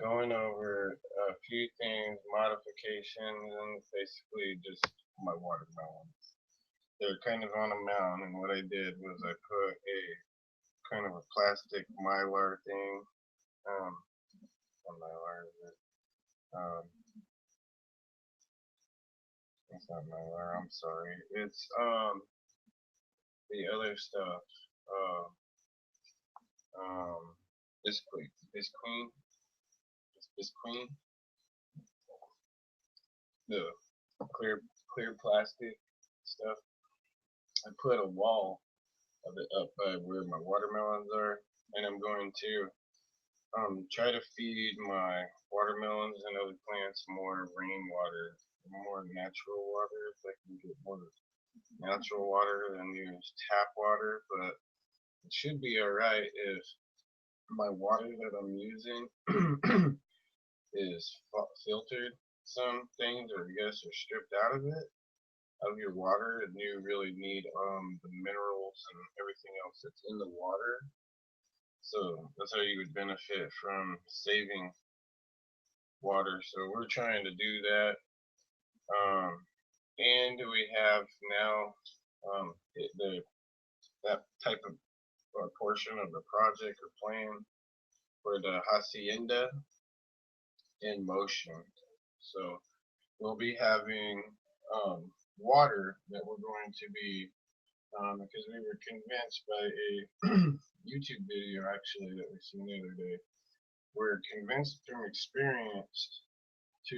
going over a few things, modifications, and basically just my watermelons. They're kind of on a mound, and what I did was I put a kind of a plastic mylar thing. Um, not mylar, is it? It's not mylar. I'm sorry. It's the other stuff. Uh, um, Bisqueen, Bisqueen, the clear clear plastic stuff. I put a wall of it up by where my watermelons are, and I'm going to try to feed my watermelons and other plants more rainwater, more natural water. If I can get more natural water than use tap water, but it should be alright if my water that I'm using is filtered. Some things, or I guess, are stripped out of your water, and you really need the minerals and everything else that's in the water. So that's how you would benefit from saving water. So we're trying to do that. Um, and we have now the that type of portion of the project or plan for the hacienda in motion. So we'll be having water that we're going to be because we were convinced by a YouTube video actually that we seen the other day. We're convinced from experience to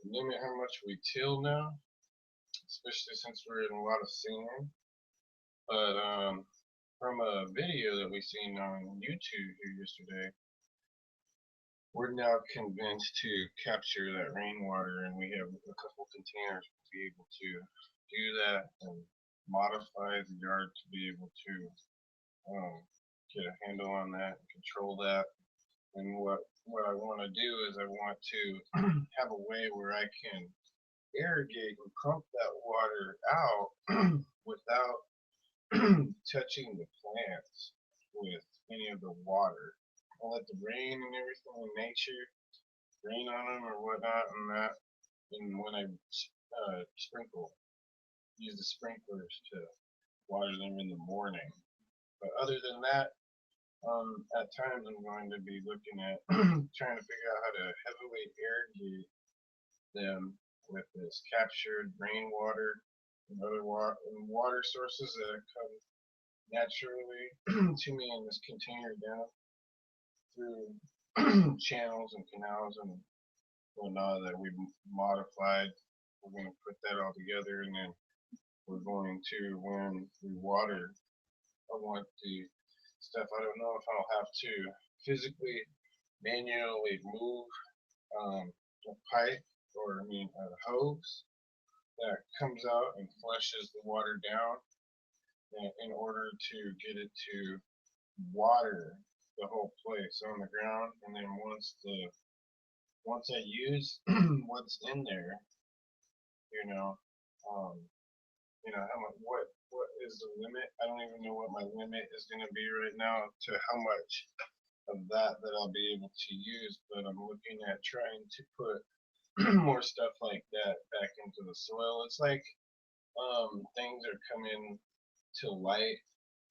limit how much we till now, especially since we're in a lot of sand. But from a video that we seen on YouTube here yesterday, we're now convinced to capture that rainwater, and we have a couple containers to be able to do that and modify the yard to be able to get a handle on that and control that. And what I want to do is I want to have a way where I can irrigate and pump that water out without touching the plants with any of the water. I'll let the rain and everything in nature rain on them or whatnot, and that. And when I sprinkle, use the sprinklers to water them in the morning. But other than that, at times I'm going to be looking at trying to figure out how to heavily irrigate them with this captured rainwater and other water sources that come naturally to me in this container down through channels and canals and whatnot that we modified. We're going to put that all together, and then we're going to, when we water, I want the stuff. I don't know if I'll have to physically, manually move a pipe, or I mean a hose that comes out and flushes the water down in order to get it to water the whole place on the ground. And then once I use what's in there, you know, um, how much, what is the limit? I don't even know what my limit is going to be right now to how much of that I'll be able to use, but I'm looking at trying to put more stuff like that back into the soil. It's like things are coming to light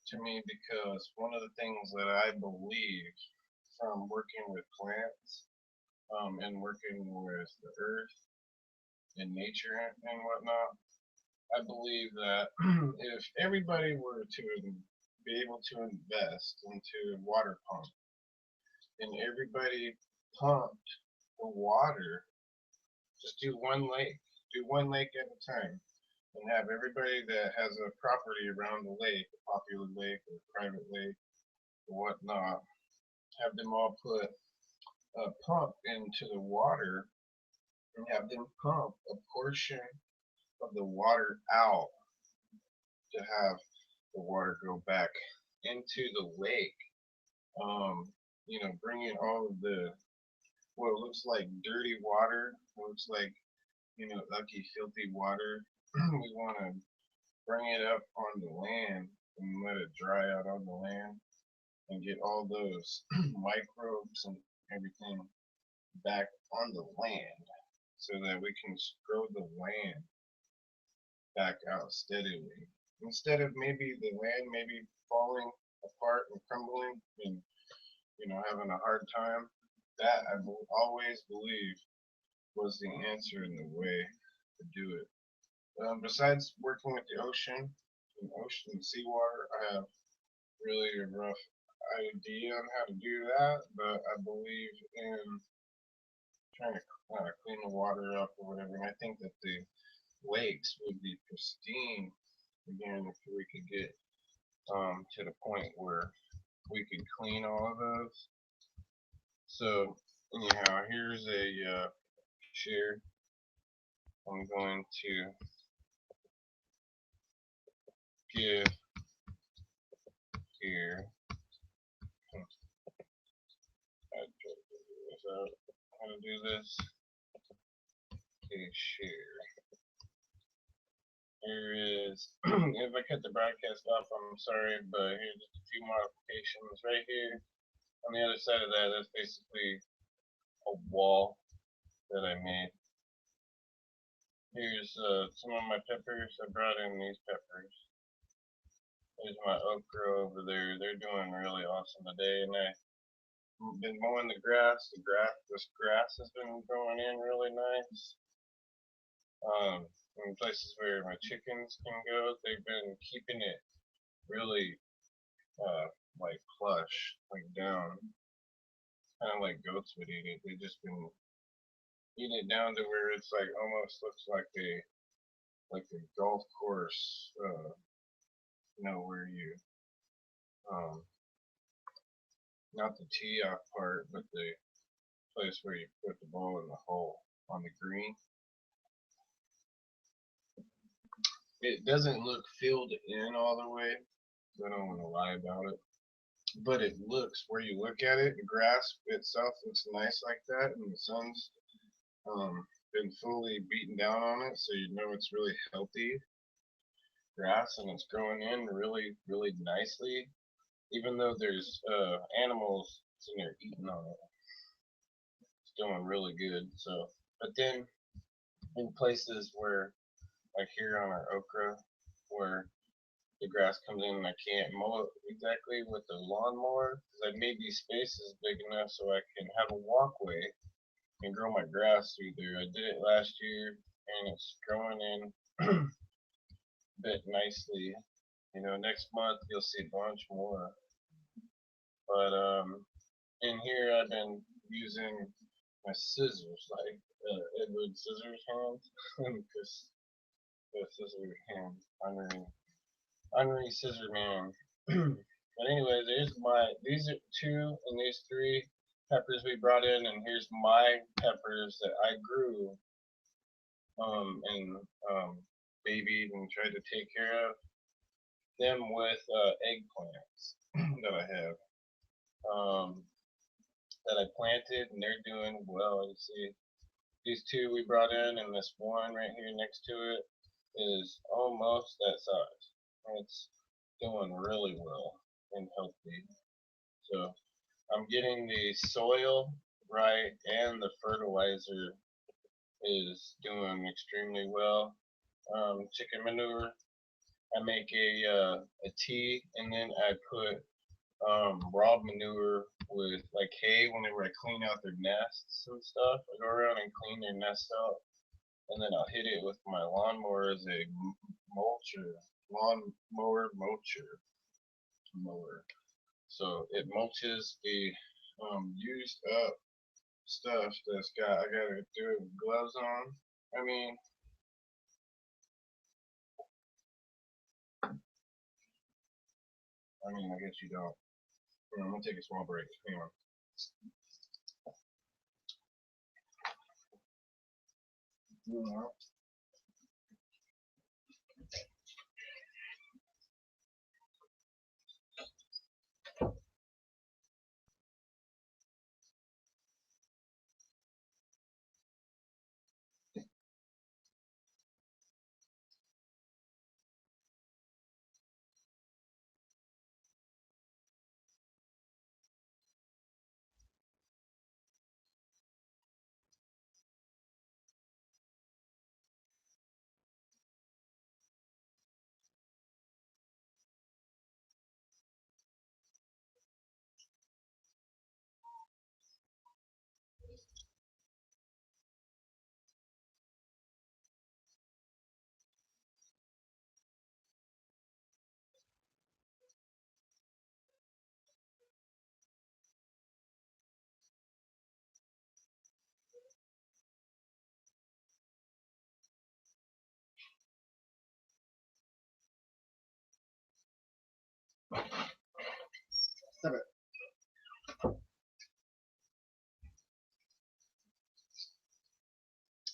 to me because one of the things that I believe from working with plants and working with the earth and nature and whatnot, I believe that if everybody were to be able to invest into water pump and everybody pumped the water, just do one lake at a time, and have everybody that has a property around the lake, a popular lake or private lake or whatnot, have them all put a pump into the water and have them pump a portion of the water out to have the water go back into the lake. Bringing all of the what looks like dirty water, looks like lucky filthy water. We want to bring it up on the land and let it dry out on the land and get all those microbes and everything back on the land so that we can grow the land back out steadily. Instead of maybe the land maybe falling apart and crumbling and having a hard time, that I always believe was the answer and the way to do it. Besides working with the ocean and seawater, I have really a rough idea on how to do that, but I believe in trying to clean the water up or whatever. And I think that the lakes would be pristine again if we could get to the point where we could clean all of those. So anyhow, here's a share. I'm going to give here. I try to figure this out. How to do this? Okay, share. Here is, if I cut the broadcast off, I'm sorry, but here's just a few modifications. Right here, on the other side of that, that's basically a wall that I made. Here's some of my peppers. I brought in these peppers. There's my okra over there. They're doing really awesome today, and I've been mowing the grass. This grass has been growing in really nice. In places where my chickens can go, they've been keeping it really like plush, like down, kind of like goats would eat it. They've just been eating it down to where it's like almost looks like a golf course, where you not the tee off part, but the place where you put the ball in the hole on the green. It doesn't look filled in all the way, so I don't want to lie about it. But it looks, where you look at it, the grass itself looks nice like that, and the sun's been fully beaten down on it, so you know it's really healthy grass and it's growing in really, really nicely. Even though there's animals sitting there eating on it, it's doing really good. So, but then in places where, like here on our okra, where the grass comes in and I can't mow it exactly with the lawnmower, because I made these spaces big enough so I can have a walkway and grow my grass through there. I did it last year and it's growing in a bit nicely. Next month you'll see a bunch more. But in here I've been using my scissors, like Edward Scissorhands, because the scissor hand, Henry Scissorman. But anyway, these are two and these three peppers we brought in, and here's my peppers that I grew and babied and tried to take care of them with eggplants that I have that I planted, and they're doing well. You see, these two we brought in, and this one right here next to it is almost that size. It's doing really well and healthy. So I'm getting the soil right, and the fertilizer is doing extremely well. Chicken manure, I make a tea, and then I put raw manure with like hay whenever I clean out their nests and stuff. I go around and clean their nests out, and then I'll hit it with my lawnmower as a lawnmower mower. So it mulches the used up stuff I gotta do it with gloves on. I guess you don't. I'm gonna take a small break. Hang on.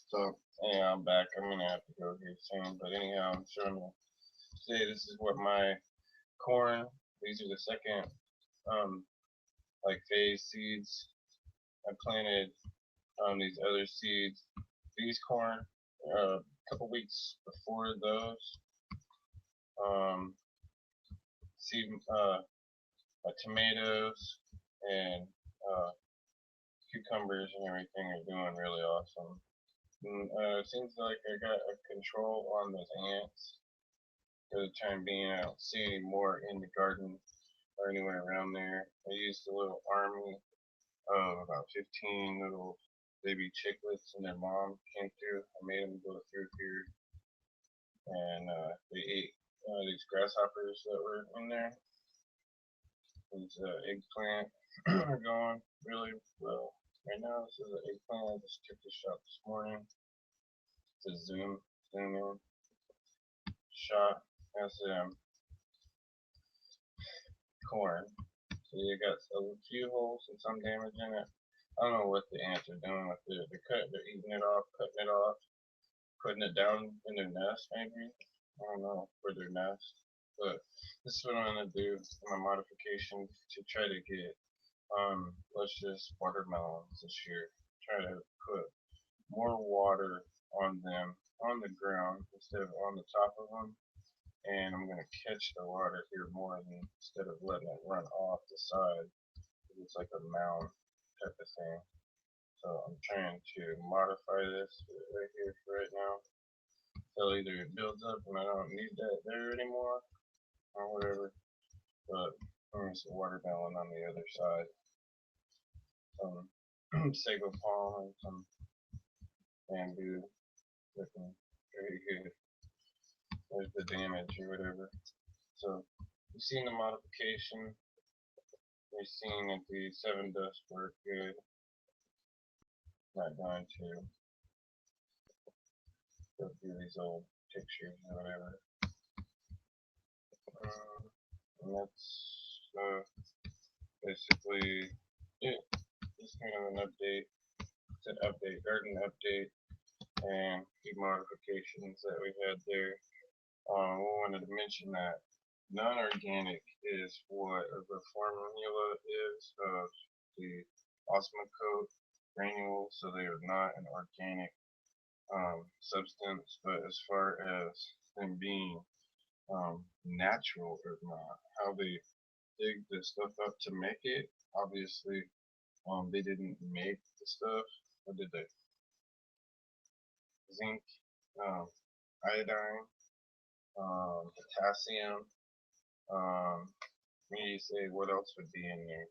So anyhow, I'm back. I'm gonna have to go here soon. But anyhow, I'm showing you today. This is what my corn. These are the second like phase seeds. I planted these other seeds. These corn a couple weeks before those. Um, seed tomatoes and cucumbers and everything are doing really awesome. Seems like I got a control on those ants for the time being. I don't see any more in the garden or anywhere around there. I used a little army of about 15 little baby chicklets and their mom came through. I made them go through here and they ate these grasshoppers that were in there. These eggplant are going really well. Right now, this is an eggplant. I just took the shot this morning to zoom in shot. That's corn. So you got a few holes and some damage in it. I don't know what the ants are doing with it. They're eating it off, cutting it off, putting it down in their nest maybe. I don't know, for their nest. But this is what I'm gonna do in my modification to try to get luscious watermelons this year. Try to put more water on them on the ground instead of on the top of them. And I'm gonna catch the water here more than instead of letting it run off the side. It's like a mound type of thing. So I'm trying to modify this right here for right now. So either it builds up and I don't need that there anymore or whatever. But there's some watermelon on the other side. Some sago palm and some bamboo looking very good. There's the damage or whatever. So you've seen the modification. You've seen that the 7 dust work good. Not going to go through these old pictures or whatever. And that's basically it. Just kind of an update. It's an update, garden update, and few modifications that we had there. We wanted to mention that non-organic is what the formula is of the Osmocote granules, so they are not an organic substance. But as far as them being natural or not, how they dig the stuff up to make it, obviously they didn't make the stuff. What did they? Zinc, iodine, potassium. You say what else would be in there?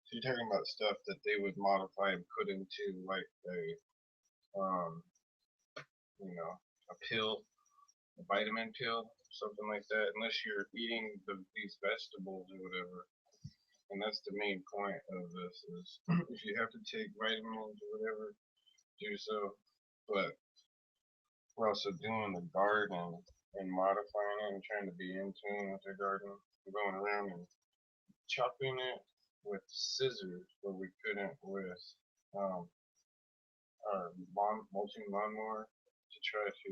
So you're talking about stuff that they would modify and put into like a pill, a vitamin pill, something like that. Unless you're eating these vegetables or whatever. And that's the main point of this is if you have to take vitamins or whatever, do so. But we're also doing the garden and modifying it and trying to be in tune with the garden. We're going around and chopping it with scissors where we couldn't with um, our mulching lawnmower to try to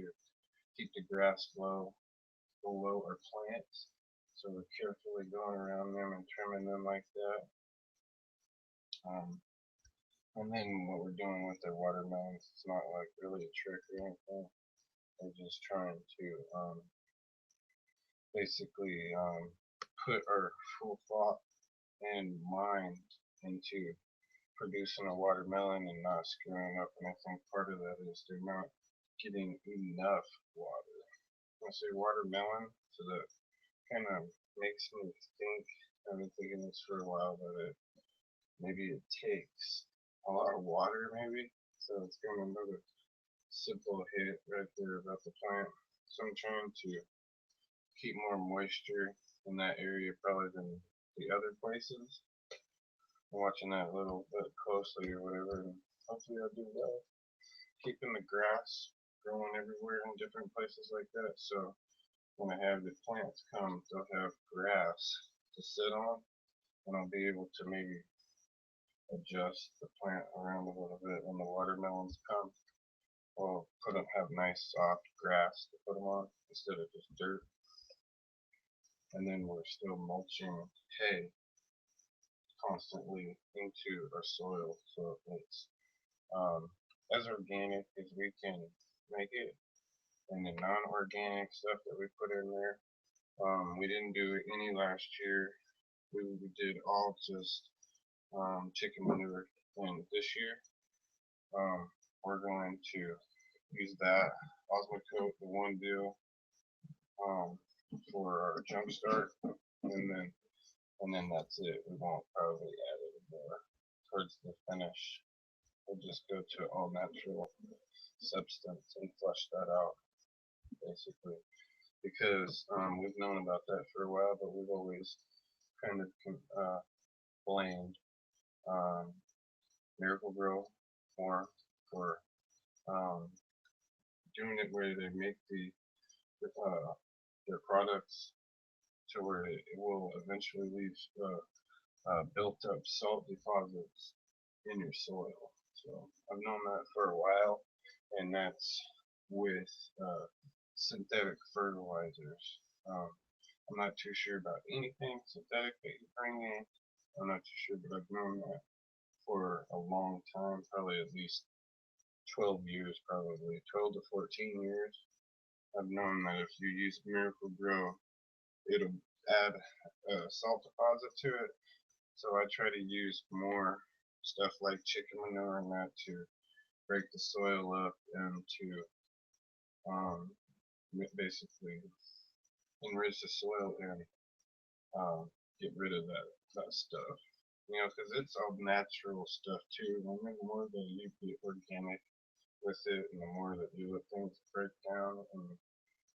keep the grass low below our plants. So we're carefully going around them and trimming them like that. And then what we're doing with the watermelons, it's not like really a trick or anything. We're just trying to basically put our full thought and mind into producing a watermelon and not screwing up. And I think part of that is they're not getting enough water. When I say watermelon, so that kind of makes me think, I've been thinking this for a while, that maybe it takes a lot of water maybe. So it's kind of another simple hit right there about the plant. So I'm trying to keep more moisture in that area probably than the other places. I'm watching that a little bit closely or whatever, and hopefully I'll do well. Keeping the grass growing everywhere in different places like that, so when I have the plants come, they'll have grass to sit on, and I'll be able to maybe adjust the plant around a little bit when the watermelons come. We'll have nice soft grass to put them on instead of just dirt. And then we're still mulching hay constantly into our soil, so it's as organic as we can make it. And the non-organic stuff that we put in there, we didn't do any last year. We did all just chicken manure, and this year we're going to use that Osmocote, the one deal, for our jump start, and then that's it. We won't probably add any more towards the finish. We'll just go to all natural substance and flush that out, basically, because we've known about that for a while, but we've always kind of blamed Miracle-Gro more for doing it where they make their products to where it will eventually leave built up salt deposits in your soil. So I've known that for a while, and that's with synthetic fertilizers. I'm not too sure about anything synthetic that you bring in. I'm not too sure, but I've known that for a long time, probably at least 12 years, probably 12 to 14 years. I've known that if you use Miracle-Gro, it'll add a salt deposit to it. So I try to use more stuff like chicken manure and that to break the soil up and to basically enrich the soil and get rid of that stuff. You know, because it's all natural stuff too. And the more that you get organic with it, and the more that you let things break down and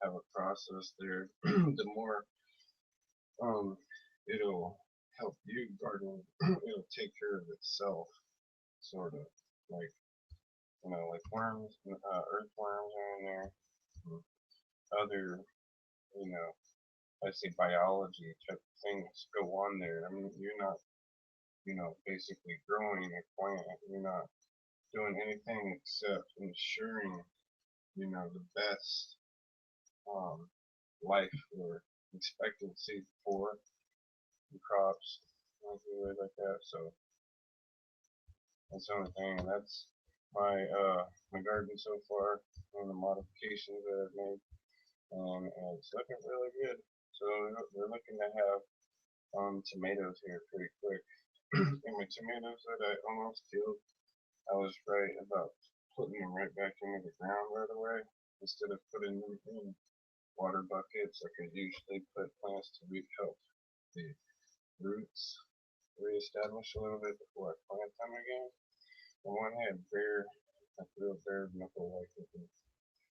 have a process there, the more it'll help you garden. It'll take care of itself, sort of, like, you know, like worms, earthworms are in there, and other, you know, I say biology type things go on there. I mean, you're not, you know, basically growing a plant. You're not doing anything except ensuring, you know, the best life or expectancy for the crops, like that. So that's the only thing. That's my garden so far, and the modifications that I've made, and it's looking really good. So we're looking to have tomatoes here pretty quick. And my tomatoes that I almost killed, I was right about putting them right back into the ground right away instead of putting them in water buckets like I usually put plants to help the roots reestablish a little bit before I plant them again. The one had like real bare knuckle like looking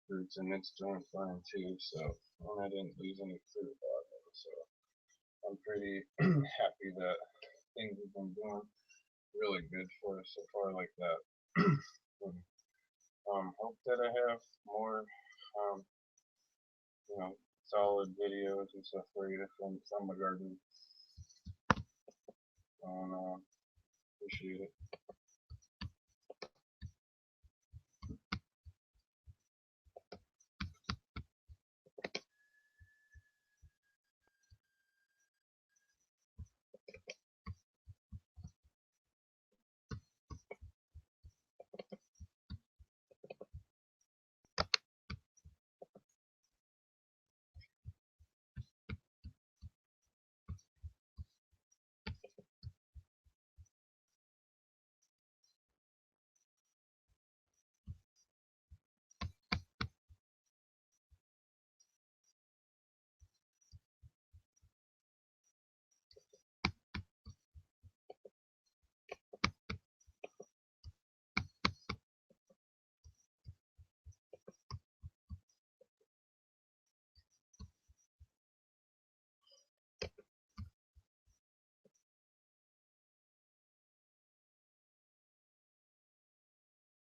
roots, and it's doing fine too. So, and I didn't lose any fruit about them. So I'm pretty happy that things have been doing really good for us so far like that. Hope that I have more, you know, solid videos and stuff for you from my garden. And appreciate it.